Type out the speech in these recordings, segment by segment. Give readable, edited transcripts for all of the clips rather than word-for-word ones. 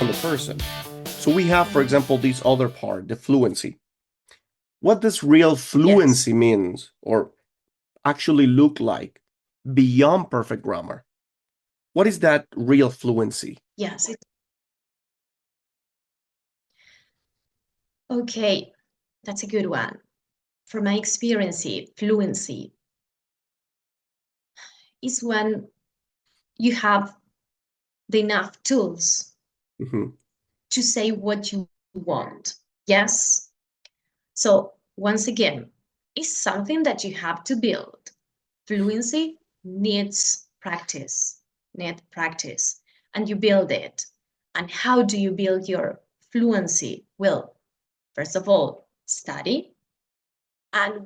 from the person. So we have, for example, this other part, the fluency. What does real Yes. fluency means or actually look like beyond perfect grammar? What is that real fluency? Yes. Okay. That's a good one. From my experience, fluency is when you have the enough tools Mhm. to say what you want. Yes. So once again, it's something that you have to build. Fluency needs practice, and you build it. And how do you build your fluency? Well, first of all, study. And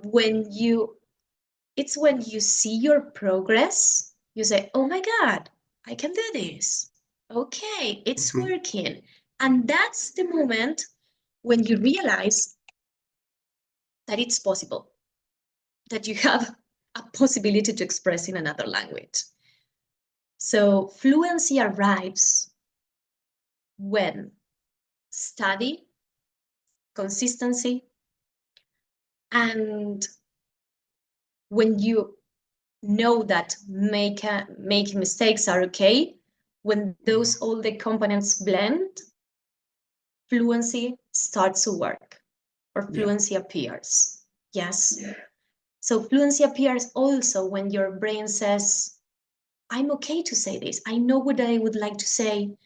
it's when you see your progress, you say, oh my God, I can do this. Okay, it's Mhm. working. And that's the moment when you realize that it's possible, that you have a possibility to express in another language. So fluency arrives when study, consistency, and when you know that making mistakes are okay, when those all the components blend, fluency starts to work or Yeah. fluency appears. Yes. So fluency appears also when your brain says, I'm okay to say this. I know what I would like to say,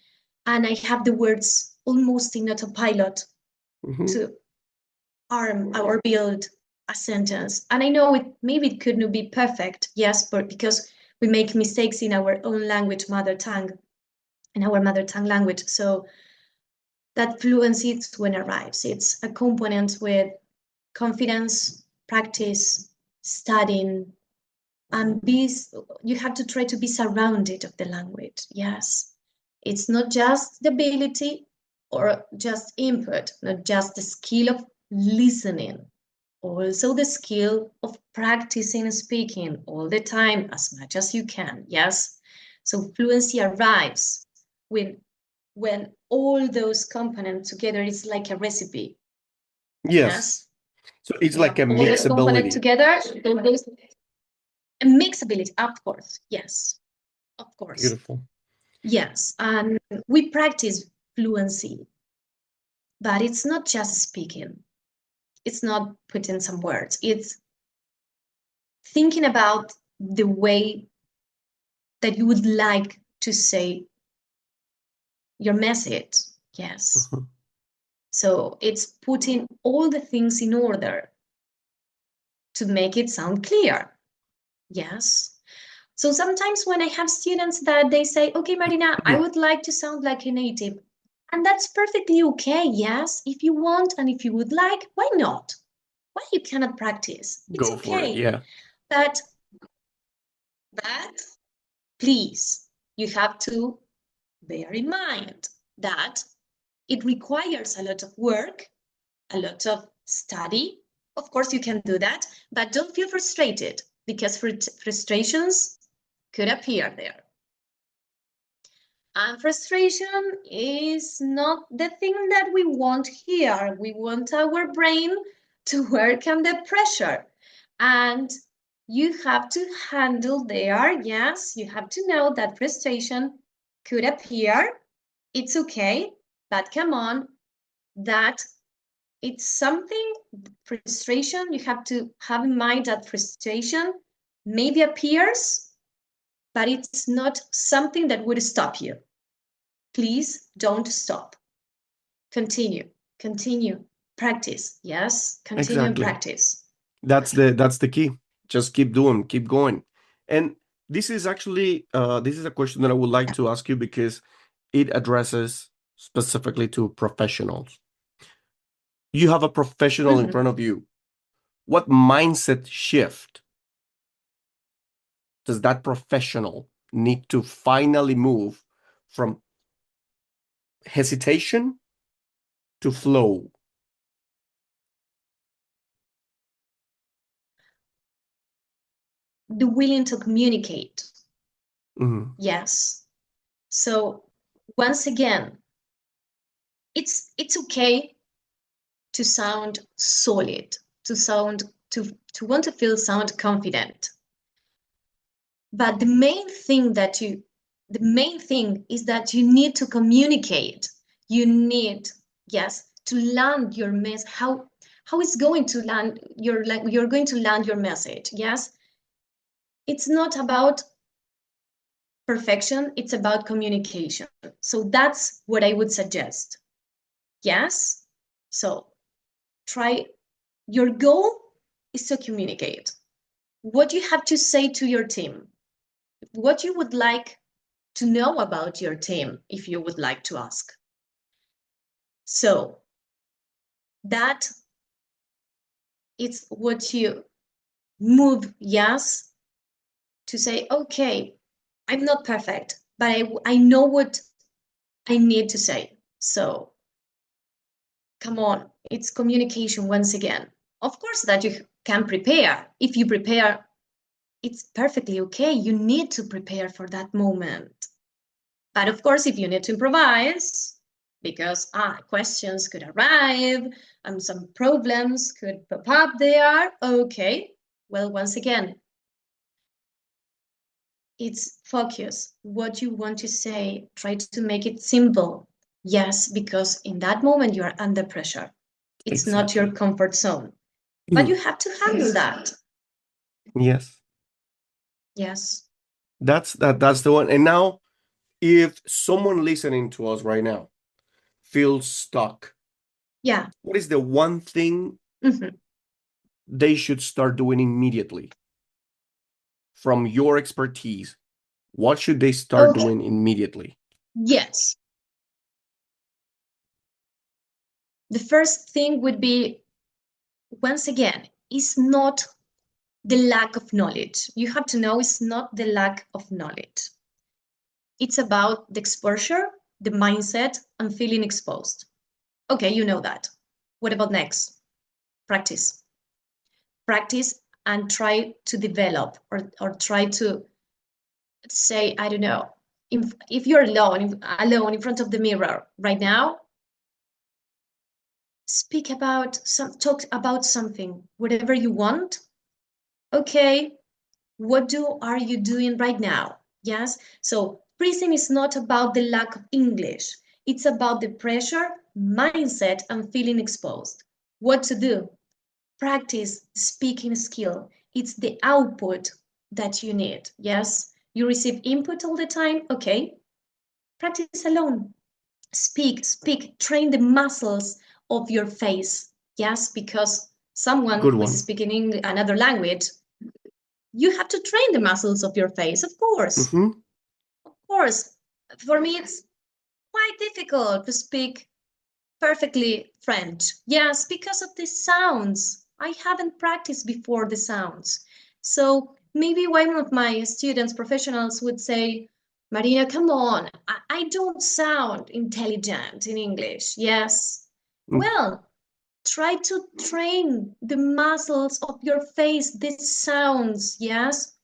and I have the words almost in autopilot Mhm. to arm or build a sentence. And I know maybe it could not be perfect, yes, but because we make mistakes in our own language, mother tongue, in our mother tongue language. So that fluency is when it arrives. It's a component with confidence, practice, studying, and you have to try to be surrounded of the language. Yes. It's not just the ability or just input, not just the skill of listening, also the skill of practicing speaking all the time as much as you can. Yes. So fluency arrives when all those components together is like a recipe. Yes. Yes. So it's We like have a all the components mixability. together. Those a mixability, of course. Yes, of course. Beautiful. Yes, and we practice fluency, but it's not just speaking. It's not putting some words. It's thinking about the way that you would like to say your message. Yes. Mhm. So it's putting all the things in order to make it sound clear. Yes. So sometimes when I have students that they say, okay, Marina, I would like to sound like a native. And that's perfectly okay. Yes, if you want and if you would like, why not? Why you cannot practice? It's Go for it. okay. Yeah. But but please, you have to bear in mind that it requires a lot of work, a lot of study. Of course, you can do that, but don't feel frustrated because frustrations could appear there. And frustration is not the thing that we want here. We want our brain to work under pressure. And you have to handle there, yes, you have to know that frustration could appear. It's okay, but come on, that it's something, frustration, you have to have in mind that frustration maybe appears, but it's not something that would stop you. Please don't stop. Continue, continue, practice. Yes, continue and Exactly. practice. That's the key. Just keep doing, keep going. And this is actually this is a question that I would like Yeah. to ask you because it addresses specifically to professionals. You have a professional in Mhm. front of you. What mindset shift does that professional need to finally move from hesitation to flow? The willing to communicate. Mhm. Yes. So once again, it's okay to sound solid, to want to sound confident. But the main thing is that you need to communicate. You need, yes, to land your message. How is going to land you're going to land your message? Yes, it's not about perfection, it's about communication. So that's what I would suggest. Yes, so try. Your goal is to communicate what you have to say to your team, what you would like to know about your team, if you would like to ask. So that it's what you move, yes, to say, okay, I'm not perfect, but I know what I need to say. So come on, it's communication once again. Of course that you can prepare. If you prepare, it's perfectly okay. You need to prepare for that moment. But of course, if you need to improvise, because questions could arrive and some problems could pop up there, okay. Well, once again, it's focus. What you want to say, try to make it simple. Yes, because in that moment you are under pressure. It's not your Exactly. comfort zone. But you have to handle that. Yes. Yes. That's the one. And now, if someone listening to us right now feels stuck, Yeah. what is the one thing Mhm. they should start doing immediately? From your expertise, what should they start Okay. doing immediately? Yes. The first thing would be, once again, is not the lack of knowledge. You have to know it's not the lack of knowledge. It's about the exposure, the mindset, and feeling exposed. Okay, you know that. What about next? Practice. Practice and try to develop, or try to say, I don't know, if you're alone in front of the mirror right now, talk about something, whatever you want. Okay, what are you doing right now? Yes, so prison is not about the lack of English. It's about the pressure, mindset, and feeling exposed. What to do? Practice speaking skill. It's the output that you need. Yes, you receive input all the time. Okay, practice alone. Speak, train the muscles of your face. Yes, because someone Good who is one. speaking another language, you have to train the muscles of your face, of course. Mm-hmm. Of course. For me, it's quite difficult to speak perfectly French. Yes, because of the sounds. I haven't practiced before the sounds. So maybe one of my students, professionals, would say, Marina, come on, I don't sound intelligent in English. Yes. Well, try to train the muscles of your face, the sounds. Yes.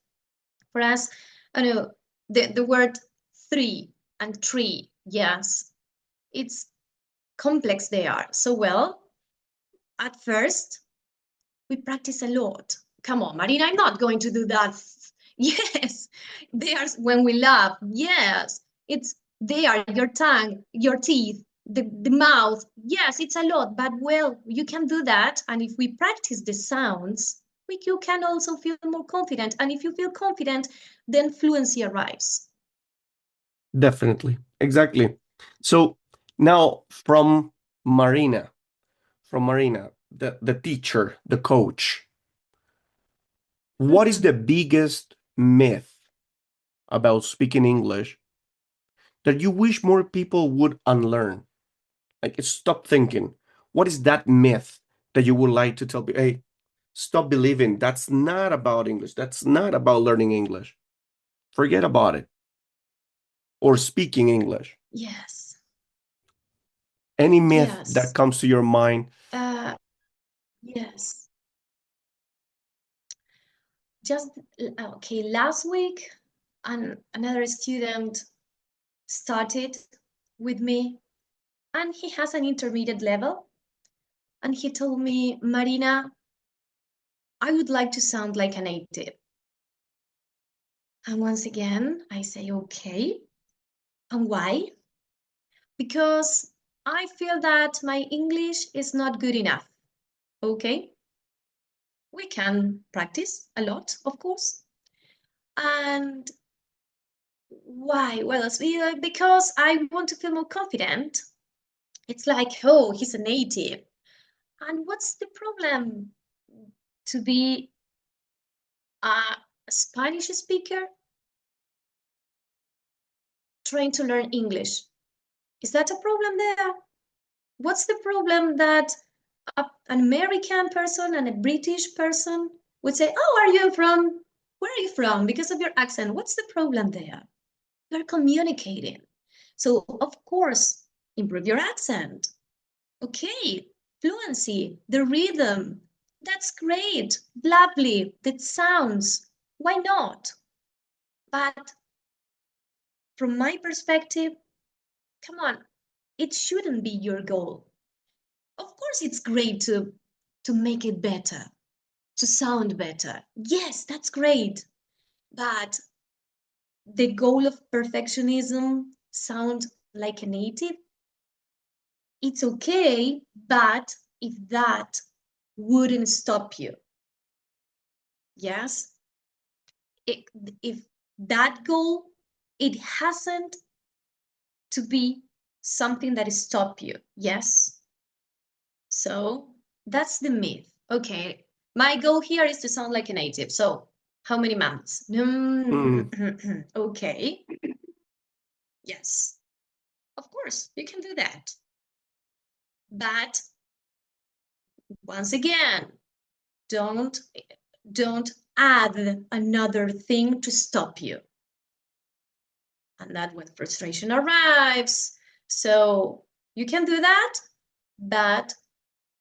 For us, I know the word three and tree. Yes. It's complex they are. So, well, at first, we practice a lot. Come on, Marina, I'm not going to do that. Yes, they are when we laugh. Yes, they are your tongue, your teeth, the mouth. Yes, it's a lot, but well, you can do that. And if we practice the sounds, you can also feel more confident. And if you feel confident, then fluency arrives. Definitely. Exactly. So now Marina, from Marina, the teacher, the coach, what is Mhm. the biggest myth about speaking English that you wish more people would unlearn? Like, stop thinking. What is that myth that you would like to tell people? Hey, stop believing. That's not about English. That's not about learning English. Forget about it. Or speaking English. Yes, Any myth that yes, comes to your mind. uh, yes. Just okay, last week, another student started with me, and he has an intermediate level. And he told me, Marina, I would like to sound like a native. And once again, I say, okay. And why? Because I feel that my English is not good enough. Okay, we can practice a lot, of course. And why? Well, because I want to feel more confident. It's like, oh, he's a native. And what's the problem to be a Spanish speaker trying to learn English? Is that a problem there? What's the problem that an American person and a British person would say, oh, are you from, where are you from? Because of your accent. What's the problem there? You're communicating. So, of course, improve your accent. Okay, fluency, the rhythm. That's great. Lovely. That sounds. Why not? But from my perspective, come on, it shouldn't be your goal. Of course, it's great to make it better, to sound better. Yes, that's great. But the goal of perfectionism, sound like a native, it's okay, but if that wouldn't stop you, yes, it, if that goal, it hasn't to be something that stop you, yes. So that's the myth. Okay, my goal here is to sound like a native. So how many months? Mm. Okay, yes, of course you can do that. But once again, don't don't add another thing to stop you. And that when frustration arrives. So you can do that, but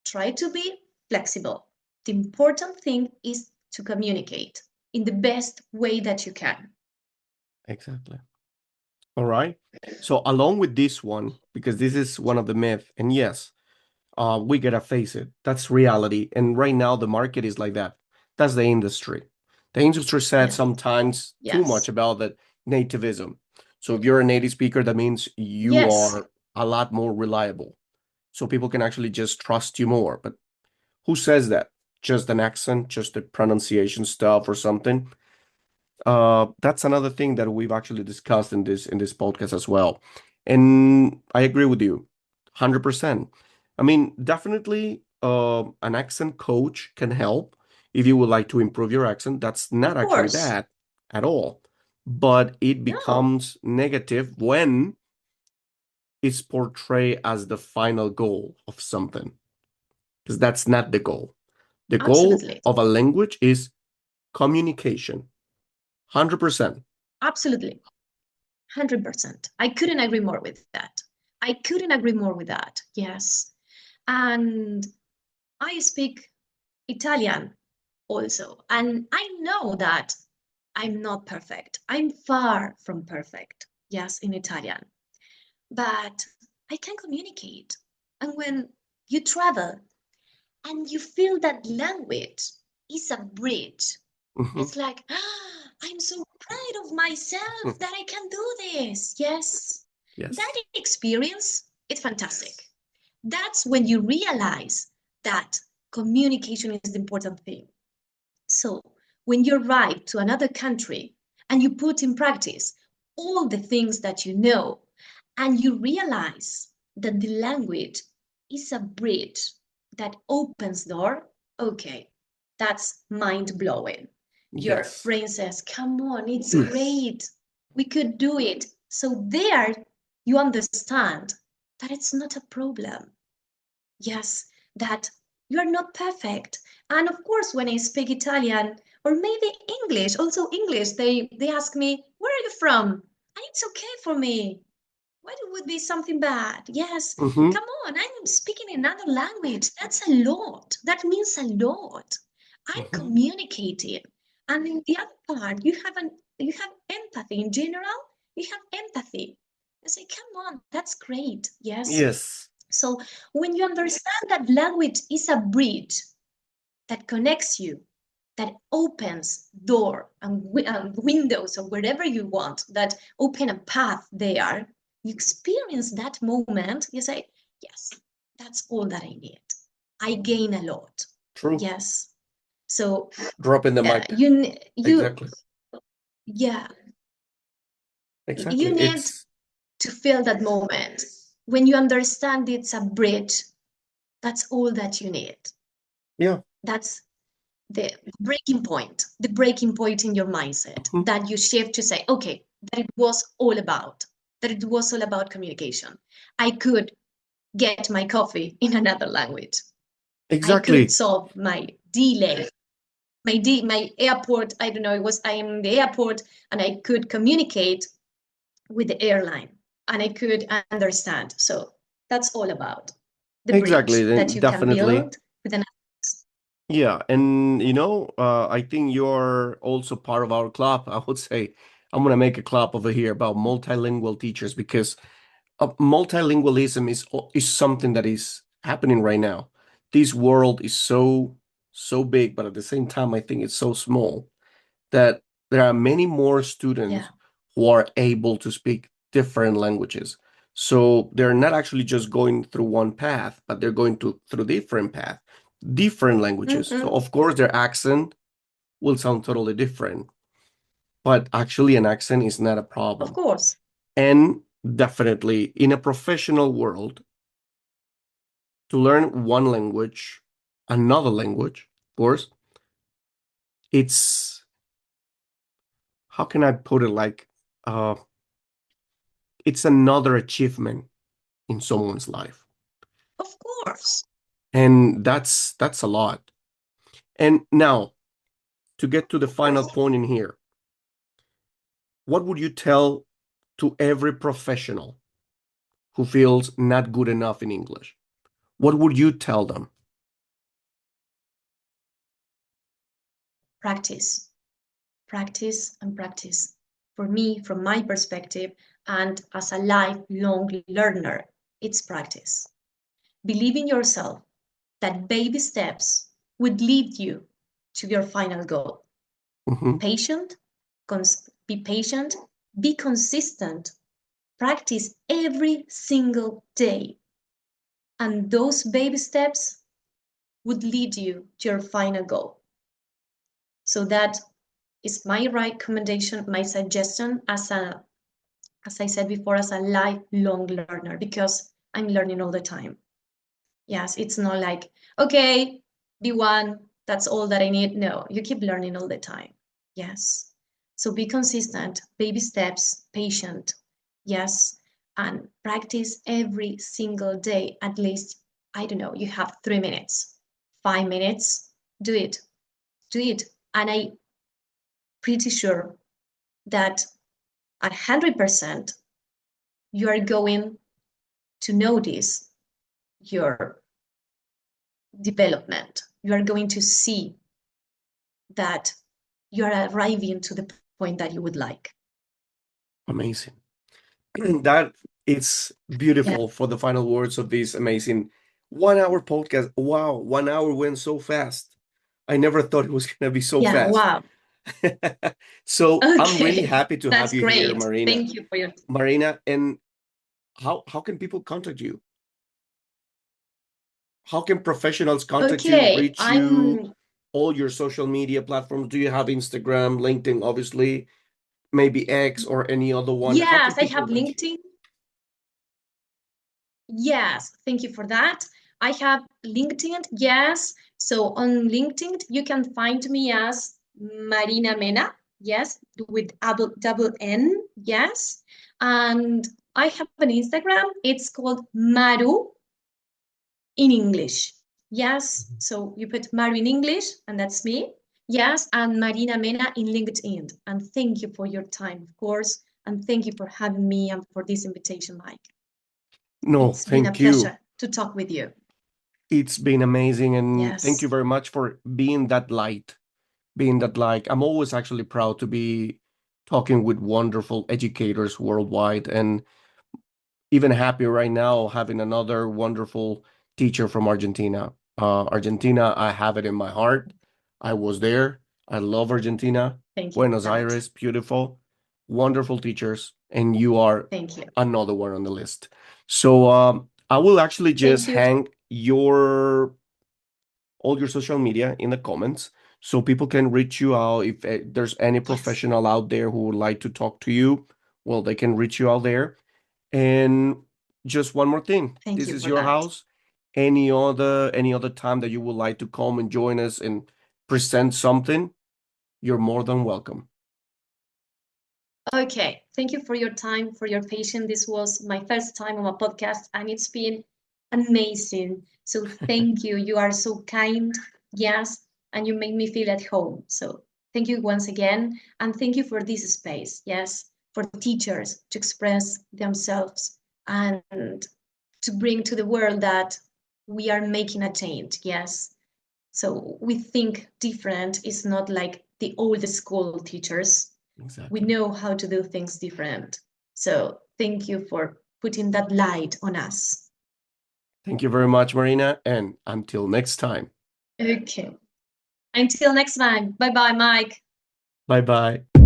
try to be flexible. The important thing is to communicate in the best way that you can. Exactly. All right. So along with this one, because this is one of the myth, and yes, we gotta face it. That's reality. And right now the market is like that. That's the industry. The industry said Yes. sometimes too much Yes. about that nativism. So if you're a native speaker, that means you Yes. are a lot more reliable. So people can actually just trust you more. But who says that? Just an accent, just the pronunciation stuff or something? That's another thing that we've actually discussed in this podcast as well. And I agree with you 100%. I mean, definitely an accent coach can help if you would like to improve your accent. That's not Of actually course. bad at all. But it No. becomes negative when it's portrayed as the final goal of something, because that's not the goal. The goal Absolutely. of a language is communication, 100%. Absolutely. 100%. I couldn't agree more with that. I couldn't agree more with that. Yes. And I speak Italian also. And I know that I'm not perfect. I'm far from perfect. Yes, in Italian. But I can communicate. And when you travel and you feel that language is a bridge, Mhm. it's like, ah, I'm so proud of myself that I can do this. Yes. That Yes. experience, it's fantastic. That's when you realize that communication is the important thing. So when you arrive to another country and you put in practice all the things that you know, and you realize that the language is a bridge that opens door, okay, that's mind blowing. Your Yes. brain says, come on, it's great. We could do it. So there you understand that it's not a problem. Yes, that you're not perfect. And of course, when I speak Italian or maybe English, also English, they ask me, where are you from? And it's okay for me. Why it would be something bad? Yes, Hmm. come on, I'm speaking another language. That's a lot. That means a lot. I'm Hmm. communicating. And in the other part, you have empathy. In general, you have empathy. You say, come on, that's great. Yes. Yes. So when you understand that language is a bridge that connects you, that opens door and windows or wherever you want, that open a path there, you experience that moment, you say, yes, that's all that I need. I gain a lot. True. Yes. So Drop in the mic. you Exactly. yeah, you Exactly. need It's to feel that moment. When you understand it's a bridge, that's all that you need. yeah. That's the breaking point in your mindset Mhm. that you shift to say, okay, that it was all about communication. I could get my coffee in another language. I could Exactly. solve my delay, my airport. I don't know. I am in the airport and I could communicate with the airline and I could understand. So that's all about the bridge Exactly. that Then you can definitely. build with an. Yeah. And I think you're also part of our club. I would say I'm gonna make a club over here about multilingual teachers because multilingualism is something that is happening right now. This world is so big, but at the same time, I think it's so small that there are many more Yeah. students who are able to speak different languages. So they're not actually just going through one path, but they're going through different path, different languages. So Mm-hmm. of course their accent will sound totally different, but actually an accent is not a Of problem. course. And definitely in a professional world, to learn one language, another language, of course, it's how can I put it like it's another achievement in someone's life. Of course. And that's a lot. And now, to get to the Of final course. point in here, what would you tell to every professional who feels not good enough in English? What would you tell them? Practice, practice, and practice. For me, from my perspective, and as a lifelong learner, it's practice. Believe in yourself that baby steps would lead you to your final goal. Mhm. Patient, be patient, be consistent, practice every single day. And those baby steps would lead you to your final goal. So that is my recommendation, my suggestion as I said before, as a lifelong learner, because I'm learning all the time. Yes, it's not like, okay, B1, that's all that I need. No, you keep learning all the time. Yes. So be consistent, baby steps, patient. Yes. And practice every single day. At least, I don't know, you have 3 minutes, 5 minutes, do it, do it. And I'm pretty sure that at 100% you are going to notice your development. You are going to see that you are arriving to the point that you would like. Amazing. That is Yeah. beautiful for the final words of this amazing 1 hour podcast. Wow, 1 hour went so fast. I never thought it was going to be so Yeah. fast. Wow. So I'm really Okay. happy to have That's you here, great. Marina. Thank you for your. Marina, and how can people contact you? How can professionals contact you, Okay. reach you, all your social media platforms? Do you have Instagram, LinkedIn, obviously, maybe X or any other one? How can Yes, I have people reach you? LinkedIn. Yes, thank you for that. I have LinkedIn. Yes. So on LinkedIn, you can find me as Marina Mena. Yes, with double N. Yes. And I have an Instagram. It's called Maru in English. Yes. So you put Maru in English, and that's me. Yes. And Marina Mena in LinkedIn. And thank you for your time, of course. And thank you for having me and for this invitation, Mike. No, It's been a thank you. pleasure to talk with you. It's been amazing. And thank you Yes. very much for being that light, being that light. I'm always actually proud to be talking with wonderful educators worldwide. And even happier right now having another wonderful teacher from Argentina. Argentina, I have it in my heart. I was there. I love Argentina. Thank you for Buenos that. Aires, beautiful, wonderful teachers, and you are Thank you. another one on the list. So I will actually just Thank you. hang your all your social media in the comments so people can reach you out. If there's any Yes. professional out there who would like to talk to you, well, they can reach you out there. And just one more thing. Thank This you is for your that. house. Any other time that you would like to come and join us and present something, you're more than welcome. Okay. Thank you for your time, for your patience. This was my first time on a podcast, and it's been amazing. So thank you. You are so kind. Yes. And you make me feel at home. So thank you once again. And thank you for this space. Yes. For teachers to express themselves and to bring to the world that we are making a change. Yes. So we think different is not like the old school teachers. We Exactly. know how to do things different. So thank you for putting that light on us. Thank you very much, Marina, and until next time. Okay. Until next time. Bye bye, Mike. Bye bye.